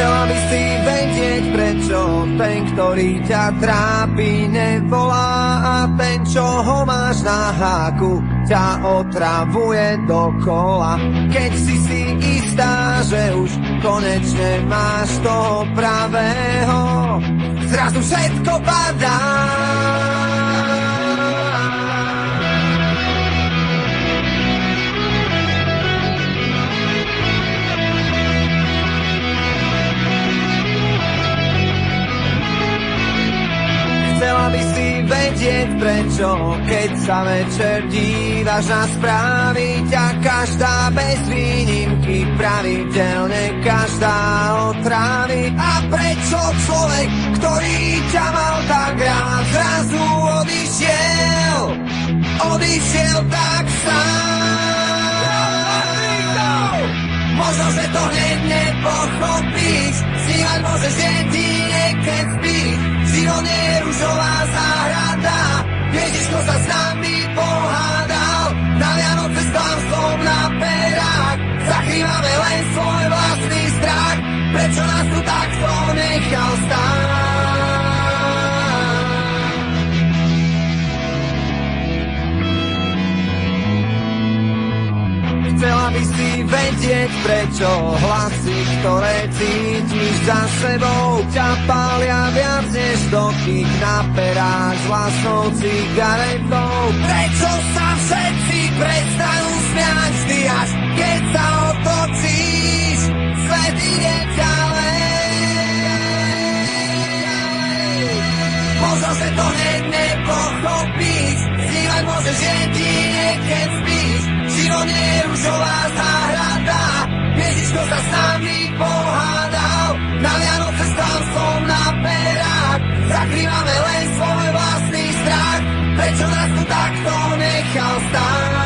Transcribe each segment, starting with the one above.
Chcela by si vedieť, prečo ten, ktorý ťa trápi, nevolá, a ten, čo ho máš na háku, ťa otravuje dokola. Keď si istá, že už konečne máš toho pravého, zrazu všetko padá. Chcela by si vedieť, prečo, keď sa večer dívaš na správy, ťa každá bez výnimky pravidelne každá otrávi. A prečo človek, ktorý ťa mal tak rád, zrazu odišiel tak sám. Možno, že to hneď nepochopíš, snívať môžeš jedine, keď spíš. Život nie je ružová záhrada, Ježiško sa s nami pohádal, na Vianoce s klamstvom na perách, zakrývame len svoj vlastný strach, prečo nás tu takto nechal stáť. Chcela by si vedieť, prečo hlasy, ktoré cítiš za sebou, ťa pália viac než dotyk na perách s vlastnou cigaretou. Prečo sa všetci prestanú smiať vždy, až keď sa otočíš, svet ide ďalej. Možno, že to hneď nepochopíš, snívať môžeš jedine, keď spíš. Život nie je ružová záhrada, Ježiško sa s nami pohádal, na Vianoce s klamstvom na perách, zakrývame len svoj vlastný strach, prečo nás tu takto nechal stáť.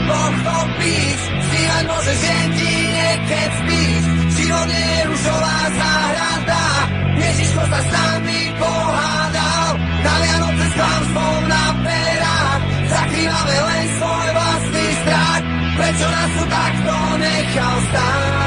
Pochopíš, snívať môžeš jedine, keď spíš. Život nie je ružová záhrada, Ježiško sa s nami pohádal, na Vianoce s klamstvom na perách, zakrývame len svoj vlastný strach, prečo nás tu takto nechal stáť.